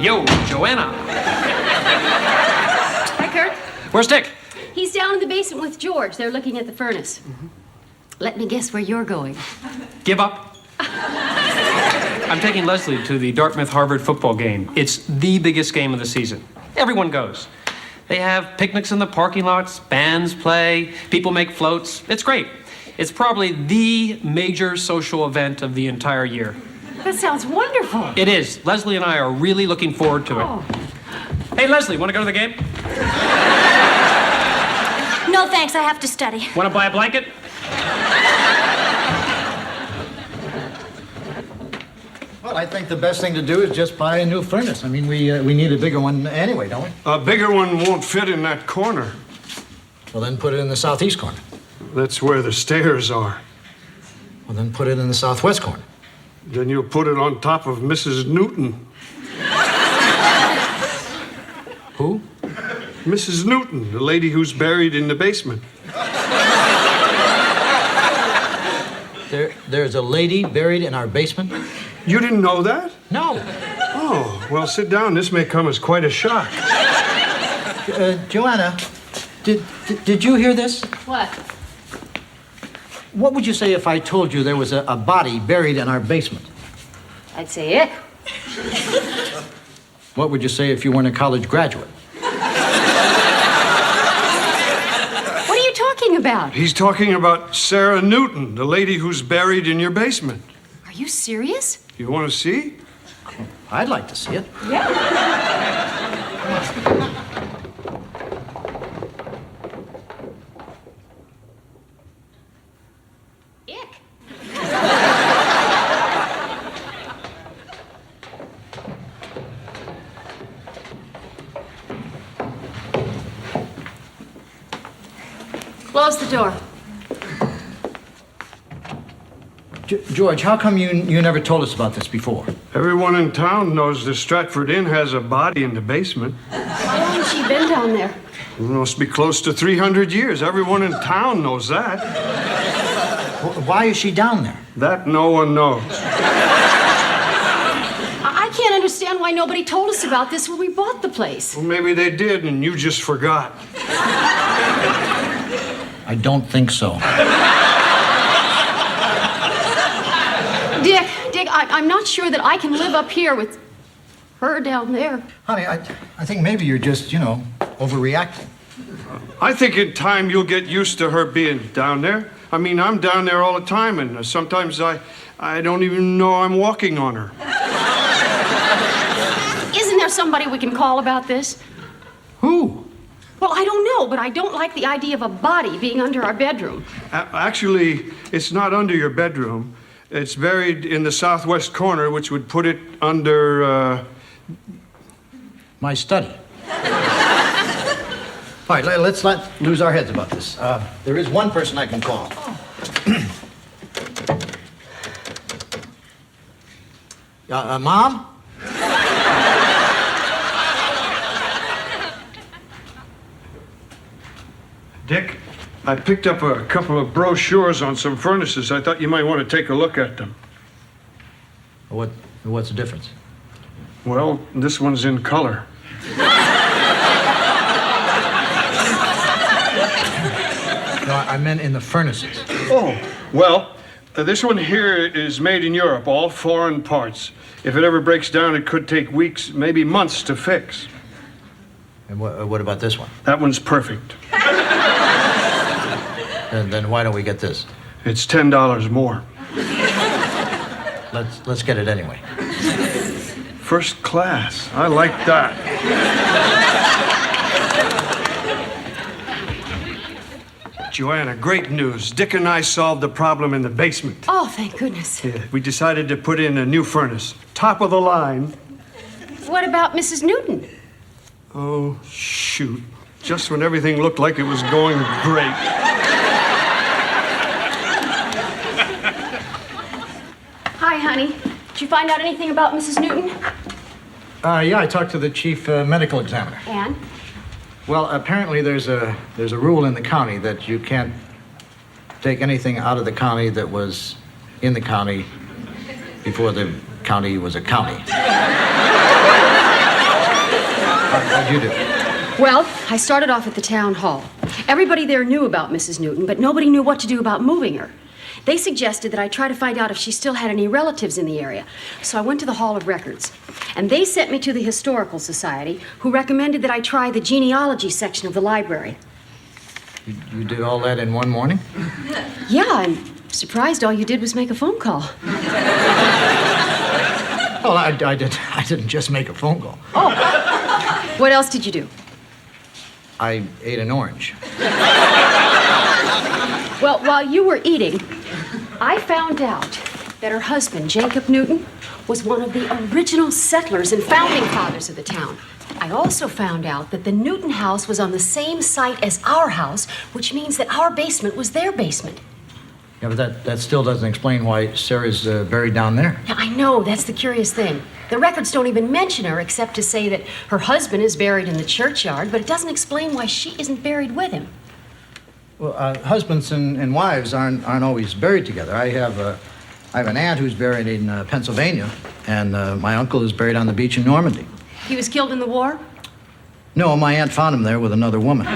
Yo, Joanna. Hi, Kurt. Where's Dick? He's down in the basement with George. They're looking at the furnace. Let me guess where you're going. Give up. I'm taking Leslie to the Dartmouth-Harvard football game. It's the biggest game of the season. Everyone goes. They have picnics in the parking lots, bands play, people make floats. It's great. It's probably the major social event of the entire year. That sounds wonderful. It is. Leslie and I are really looking forward to it. Oh. Hey, Leslie, want to go to the game? No, thanks. I have to study. Want to buy a blanket? Well, I think the best thing to do is just buy a new furnace. I mean, we need a bigger one anyway, don't we? A bigger one won't fit in that corner. Well, then put it in the southeast corner. That's where the stairs are. Well, then put it in the southwest corner. Then you'll put it on top of Mrs. Newton. Who? Mrs. Newton, the lady who's buried in the basement. There's a lady buried in our basement? You didn't know that? No. Oh, well, sit down. This may come as quite a shock. Joanna, did you hear this? What? What would you say if I told you there was a body buried in our basement? I'd say it. What would you say if you weren't a college graduate? What are you talking about? He's talking about Sarah Newton, the lady who's buried in your basement. Are you serious? You want to see? I'd like to see it. Ick. Close the door. George, how come you never told us about this before? Everyone in town knows the Stratford Inn has a body in the basement. How long has she been down there? It must be close to 300 years. Everyone in town knows that. Why is she down there? That no one knows. I can't understand why nobody told us about this when we bought the place. Well, maybe they did and you just forgot. I don't think so. Dick, I'm not sure that I can live up here with her down there. Honey, I think maybe you're just, overreacting. I think in time you'll get used to her being down there. I mean, I'm down there all the time, and sometimes I don't even know I'm walking on her. Isn't there somebody we can call about this? Who? Well, I don't know, but I don't like the idea of a body being under our bedroom. Actually, it's not under your bedroom. It's buried in the southwest corner, which would put it under, My study. All right, let's not lose our heads about this. There is one person I can call. Mom? Dick, I picked up a couple of brochures on some furnaces. I thought you might want to take a look at them. What's the difference? Well, this one's in color. No, I meant in the furnaces. Oh, well, this one here is made in Europe, all foreign parts. If it ever breaks down, it could take weeks, maybe months to fix. And what about this one? That one's perfect. And then why don't we get this? It's $10 more. Let's get it anyway. First class. I like that. Joanna, great news. Dick and I solved the problem in the basement. Oh, thank goodness. Yeah, we decided to put in a new furnace. Top of the line. What about Mrs. Newton? Oh, shoot. Just when everything looked like it was going great. Hi, honey. Did you find out anything about Mrs. Newton? Yeah, I talked to the chief medical examiner. And? Well, apparently there's a rule in the county that you can't take anything out of the county that was in the county before the county was a county. How'd you do? Well, I started off at the town hall. Everybody there knew about Mrs. Newton, but nobody knew what to do about moving her. They suggested that I try to find out if she still had any relatives in the area. So I went to the Hall of Records. And they sent me to the Historical Society, who recommended that I try the genealogy section of the library. You did all that in one morning? Yeah, I'm surprised all you did was make a phone call. Well, I didn't just make a phone call. Oh, what else did you do? I ate an orange. Well, while you were eating, I found out that her husband, Jacob Newton, was one of the original settlers and founding fathers of the town. I also found out that the Newton house was on the same site as our house, which means that our basement was their basement. Yeah, but that still doesn't explain why Sarah's buried down there. Yeah, I know. That's the curious thing. The records don't even mention her except to say that her husband is buried in the churchyard, but it doesn't explain why she isn't buried with him. Well, husbands and wives aren't always buried together. I have an aunt who's buried in Pennsylvania, and my uncle is buried on the beach in Normandy. He was killed in the war? No, my aunt found him there with another woman.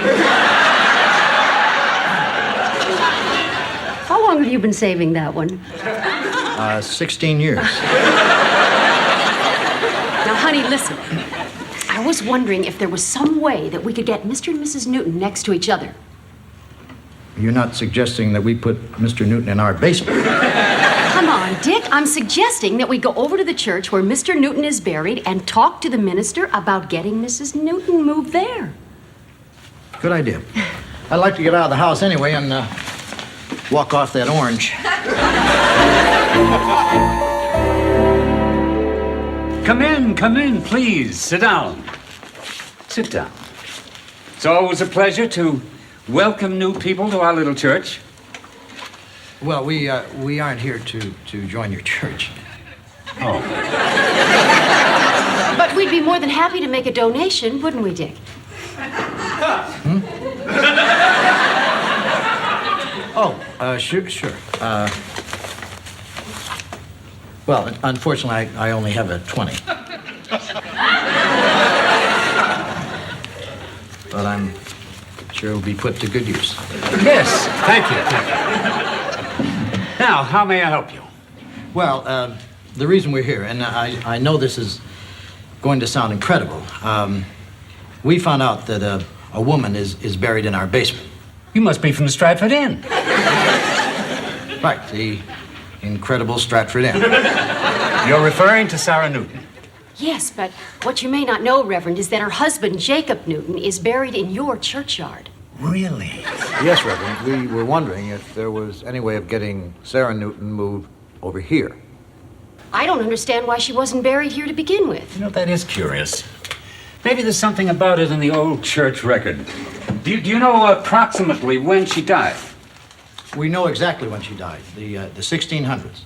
How long have you been saving that one? 16 years. Now, honey, listen. I was wondering if there was some way that we could get Mr. and Mrs. Newton next to each other. You're not suggesting that we put Mr. Newton in our basement? Come on, Dick. I'm suggesting that we go over to the church where Mr. Newton is buried and talk to the minister about getting Mrs. Newton moved there. Good idea. I'd like to get out of the house anyway and walk off that orange. Come in, please. Sit down. Sit down. It's always a pleasure to welcome new people to our little church. Well, we aren't here to join your church. Oh. But we'd be more than happy to make a donation, wouldn't we, Dick? Sure. Well, unfortunately, I only have a 20. But I'm sure it'll be put to good use. Yes, thank you. Now, how may I help you? Well, the reason we're here, and I know this is going to sound incredible, we found out that a woman is buried in our basement. You must be from the Stratford Inn. Right, the incredible Stratford Inn. You're referring to Sarah Newton. Yes, but what you may not know, Reverend, is that her husband, Jacob Newton, is buried in your churchyard. Really? Yes, Reverend. We were wondering if there was any way of getting Sarah Newton moved over here. I don't understand why she wasn't buried here to begin with. You know, that is curious. Maybe there's something about it in the old church record. Do you know approximately when she died? We know exactly when she died, the 1600s.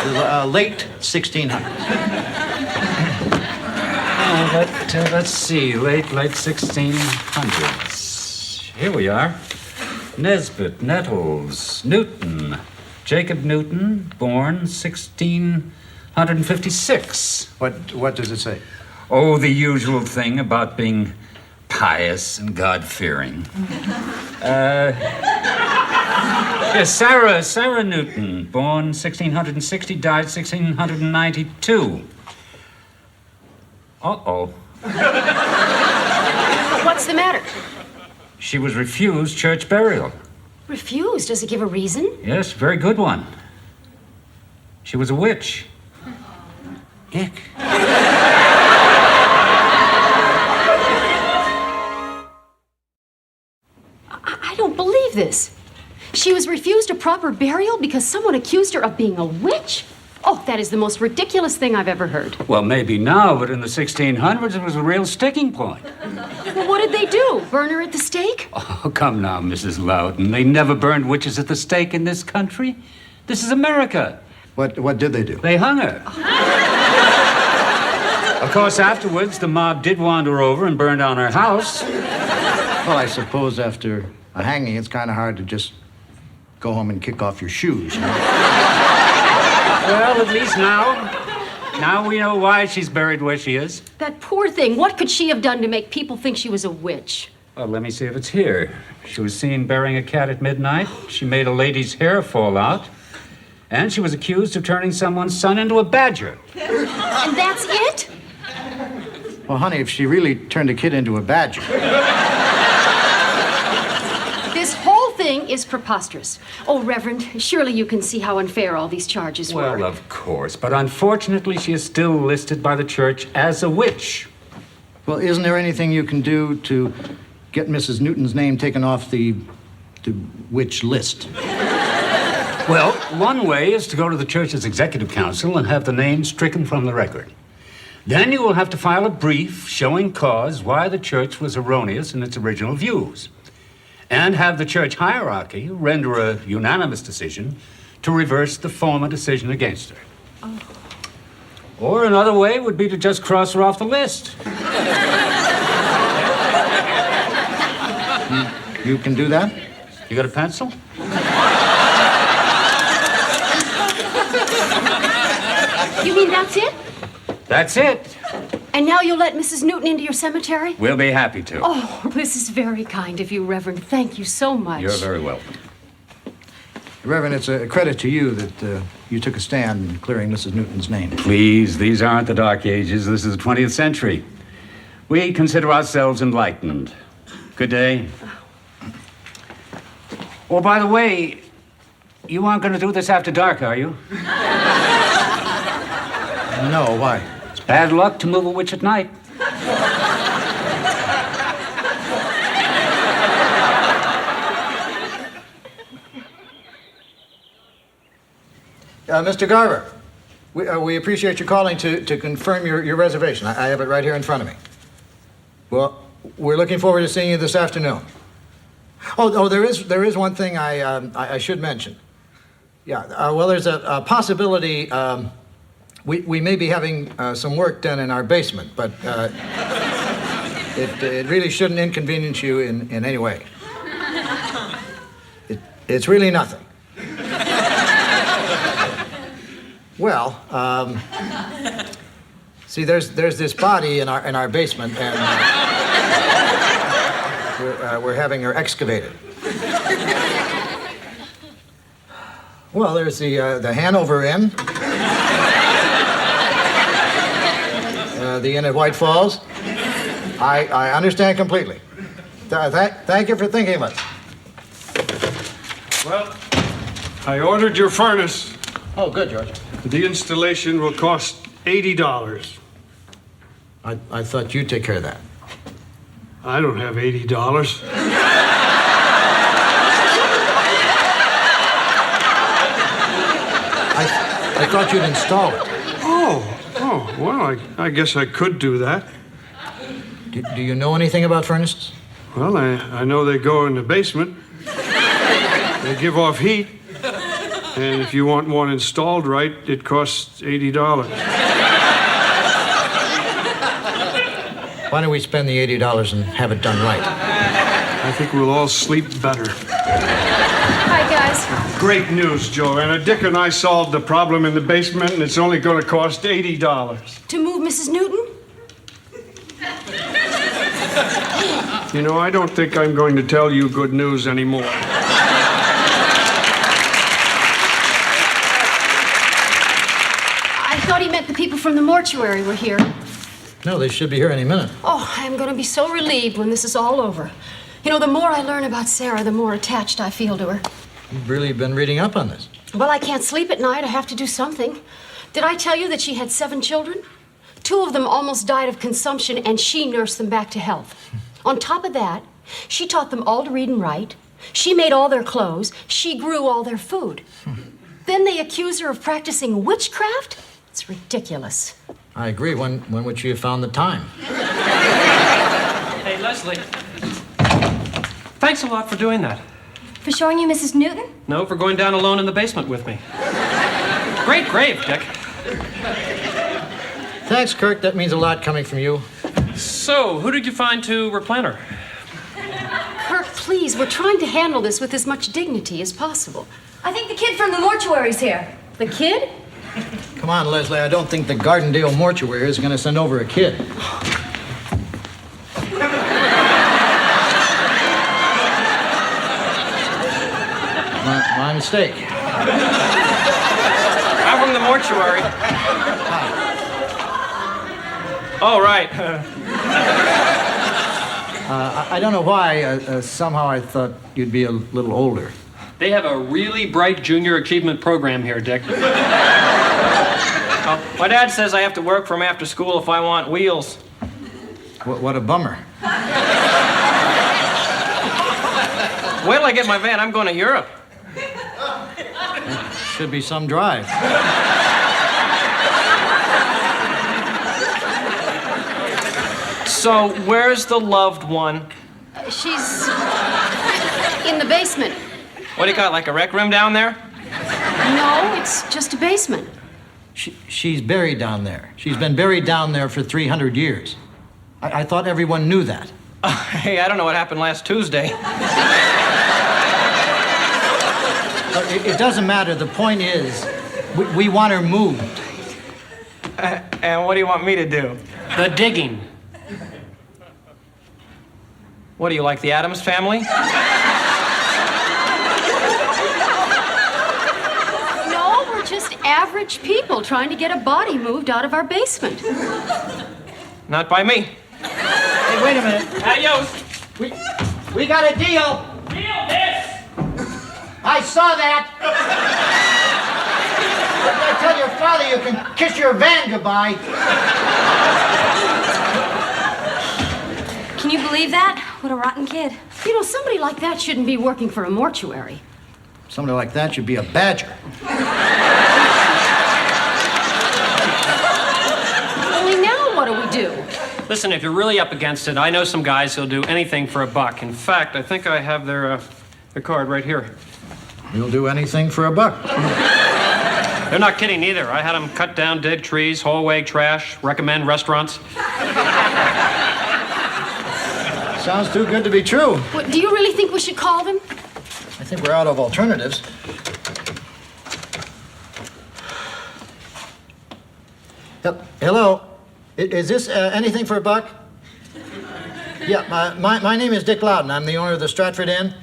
The late 1600s. Let's see, late 1600s. Here we are. Nesbit, Nettles, Newton. Jacob Newton, born 1656. What does it say? Oh, the usual thing about being pious and God-fearing. Yes, Sarah Newton, born 1660, died 1692. Uh-oh. What's the matter? She was refused church burial. Refused? Does it give a reason? Yes, very good one. She was a witch. Dick. I don't believe this. She was refused a proper burial because someone accused her of being a witch? Oh, that is the most ridiculous thing I've ever heard. Well, maybe now, but in the 1600s, it was a real sticking point. Well, what did they do? Burn her at the stake? Oh, come now, Mrs. Loudon. They never burned witches at the stake in this country. This is America. What did they do? They hung her. Of course, afterwards, the mob did wander over and burn down her house. Well, I suppose after a hanging, it's kind of hard to just go home and kick off your shoes, you know? Well, at least now, Now we know why she's buried where she is. That poor thing. What could she have done to make people think she was a witch? Well, let me see if it's here. She was seen burying a cat at midnight. She made a lady's hair fall out. And she was accused of turning someone's son into a badger. And that's it? Well, honey, if she really turned a kid into a badger. This whole thing is preposterous. Oh, Reverend, surely you can see how unfair all these charges were. Well, of course. But unfortunately, she is still listed by the church as a witch. Well, isn't there anything you can do to get Mrs. Newton's name taken off the witch list? Well, one way is to go to the church's executive council and have the name stricken from the record. Then you will have to file a brief showing cause why the church was erroneous in its original views. And have the church hierarchy render a unanimous decision to reverse the former decision against her. Oh. Or another way would be to just cross her off the list. You can do that? You got a pencil? You mean that's it? That's it. And now you'll let Mrs. Newton into your cemetery? We'll be happy to. Oh, this is very kind of you, Reverend. Thank you so much. You're very welcome. Reverend, it's a credit to you that you took a stand in clearing Mrs. Newton's name. Please, these aren't the Dark Ages. This is the 20th century. We consider ourselves enlightened. Good day. Oh, by the way, you aren't going to do this after dark, are you? No, why? It's bad luck to move a witch at night. Mr. Garver, we appreciate your calling to confirm your reservation. I have it right here in front of me. Well, we're looking forward to seeing you this afternoon. Oh, there is one thing I should mention. Yeah, well, there's a possibility we may be having some work done in our basement, but it really shouldn't inconvenience you in any way. It's really nothing. Well, see, there's this body in our basement, and we're having her excavated. Well, there's the Hanover Inn, the Inn at White Falls. I understand completely. Thank you for thinking of us. Well, I ordered your furnace. Oh, good, George. The installation will cost $80. I thought you'd take care of that. I don't have $80. I thought you'd install it. Oh, well, I guess I could do that. Do you know anything about furnaces? Well, I know they go in the basement. They give off heat. And if you want one installed right, it costs $80. Why don't we spend the $80 and have it done right? I think we'll all sleep better. Hi, guys. Great news, Joanna. Dick and I solved the problem in the basement, and it's only going to cost $80. To move Mrs. Newton? You know, I don't think I'm going to tell you good news anymore. I thought he meant the people from the mortuary were here. No, they should be here any minute. Oh, I'm going to be so relieved when this is all over. You know, the more I learn about Sarah, the more attached I feel to her. You've really been reading up on this. Well, I can't sleep at night. I have to do something. Did I tell you that she had 7 children? 2 of them almost died of consumption, and she nursed them back to health. On top of that, she taught them all to read and write. She made all their clothes. She grew all their food. Then they accuse her of practicing witchcraft? It's ridiculous. I agree. When would she have found the time? Hey, Leslie. Thanks a lot for doing that. For showing you Mrs. Newton? No, for going down alone in the basement with me. Great grave, Dick. Thanks, Kirk. That means a lot coming from you. So, who did you find to replant her? Kirk, please, we're trying to handle this with as much dignity as possible. I think the kid from the mortuary's here. The kid? Come on, Leslie, I don't think the Gardendale mortuary is going to send over a kid. My mistake. I'm from the mortuary. Oh, right. I don't know why. Somehow I thought you'd be a little older. They have a really bright junior achievement program here, Dick. My dad says I have to work from after school if I want wheels. What a bummer. Wait till I get my van. I'm going to Europe. Should be some drive. So, where's the loved one? She's in the basement. What do you got, like a rec room down there? No, it's just a basement. She's buried down there. She's been buried down there for 300 years. I thought everyone knew that. Hey, I don't know what happened last Tuesday. It doesn't matter. The point is, we want her moved. And what do you want me to do? The digging. What do you like, the Addams Family? No, we're just average people trying to get a body moved out of our basement. Not by me. Hey, wait a minute. Adios. We got a deal. Deal this. I saw that. I tell your father you can kiss your van goodbye. Can you believe that? What a rotten kid. You know, somebody like that shouldn't be working for a mortuary. Somebody like that should be a badger. Only now what do we do? Listen, if you're really up against it, I know some guys who'll do anything for a buck. In fact, I think I have their card right here. You'll do anything for a buck. They're not kidding either. I had them cut down dead trees, haul away trash, recommend restaurants. Sounds too good to be true. What, do you really think we should call them? I think we're out of alternatives. Hello? Is this anything for a buck? Yeah, my name is Dick Loudon. I'm the owner of the Stratford Inn.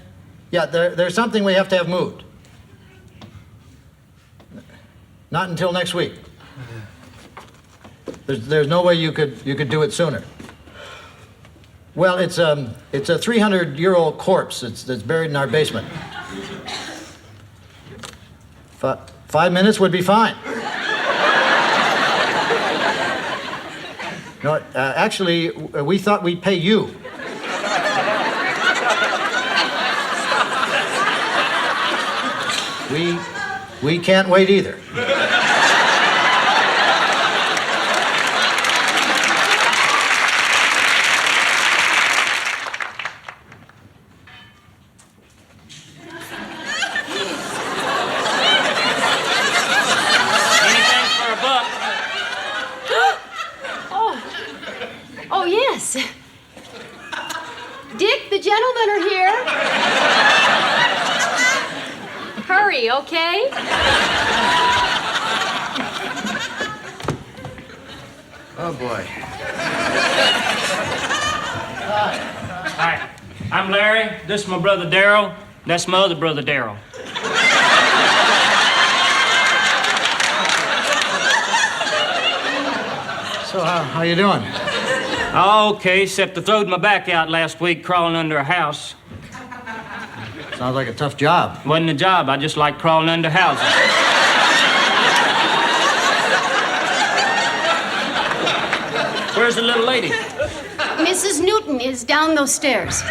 Yeah, there's something we have to have moved. Not until next week. There's no way you could do it sooner. Well, it's a 300-year-old corpse that's buried in our basement. 5 minutes would be fine. No, actually, we thought we'd pay you. We can't wait either. Anything for a buck. Oh, yes. Dick, the gentlemen are here. Hurry, okay? Oh, boy. Hi, I'm Larry. This is my brother Darryl. That's my other brother Darryl. So, how you doing? Okay, except I throwed my back out last week crawling under a house. Sounds like a tough job. Wasn't a job, I just like crawling under houses. Where's the little lady? Mrs. Newton is down those stairs.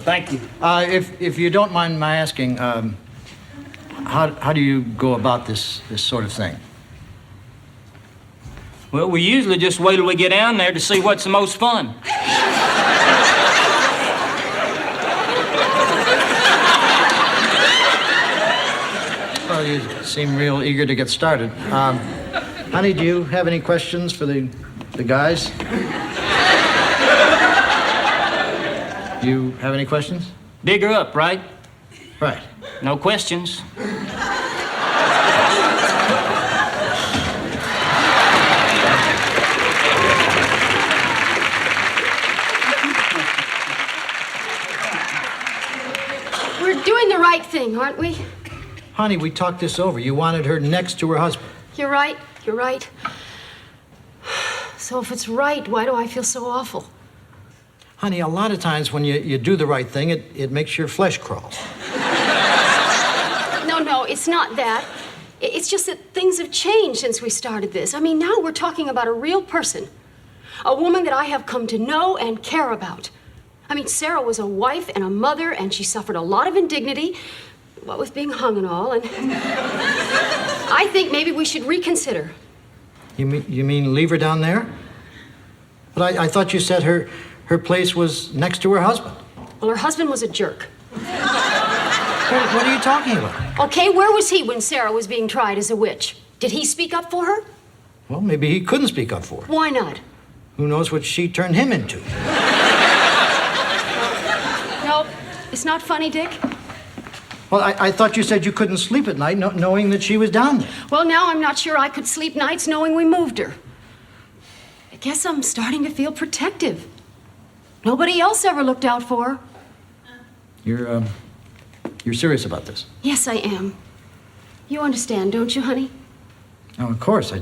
Thank you. If you don't mind my asking, how do you go about this sort of thing? Well, we usually just wait till we get down there to see what's the most fun. Well, you seem real eager to get started. Honey, do you have any questions for the guys? Do you have any questions? Dig her up, right? Right. No questions. we? Honey, we talked this over. You wanted her next to her husband. You're right. You're right. So if it's right, why do I feel so awful? Honey, a lot of times when you do the right thing, it makes your flesh crawl. No, it's not that. It's just that things have changed since we started this. I mean, now we're talking about a real person. A woman that I have come to know and care about. I mean, Sarah was a wife and a mother, and she suffered a lot of indignity, what with being hung and all, and I think maybe we should reconsider. You mean leave her down there? But I thought you said her place was next to her husband. Well, her husband was a jerk. What are you talking about? Okay, where was he when Sarah was being tried as a witch? Did he speak up for her? Well, maybe he couldn't speak up for her. Why not? Who knows what she turned him into? No, it's not funny, Dick. Well, I thought you said you couldn't sleep at night knowing that she was down there. Well, now I'm not sure I could sleep nights knowing we moved her. I guess I'm starting to feel protective. Nobody else ever looked out for her. You're serious about this? Yes, I am. You understand, don't you, honey? Oh, of course. I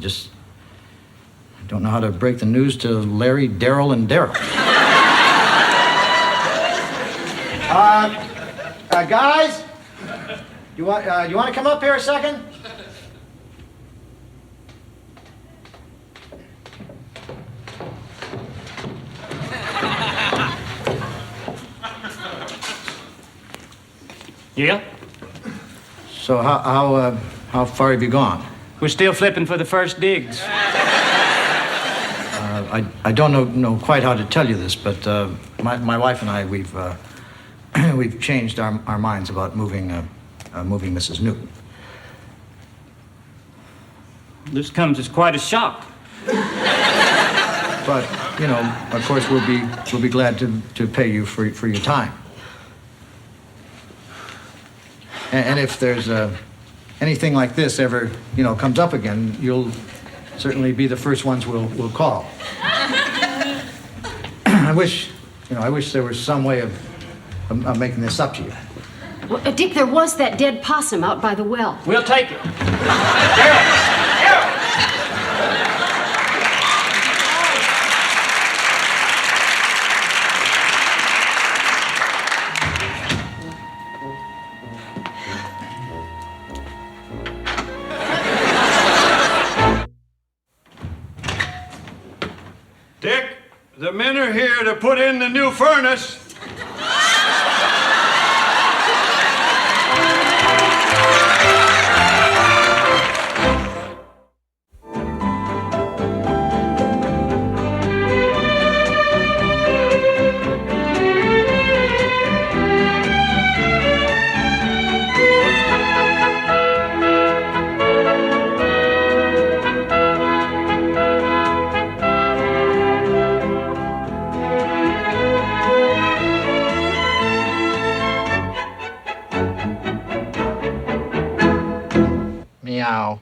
don't know how to break the news to Larry, Daryl, and Daryl. Guys, you want to come up here a second? Yeah? So how far have you gone? We're still flipping for the first digs. I don't know quite how to tell you this, but my wife and I we've changed our minds about moving Mrs. Newton. This comes as quite a shock. But of course, we'll be glad to pay you for your time. And if there's anything like this ever comes up again, you'll certainly be the first ones we'll call. I wish there was some way of making this up to you. Well, Dick, there was that dead possum out by the well. We'll take it. Daryl! Dick, the men are here to put in the new furnace. Meow.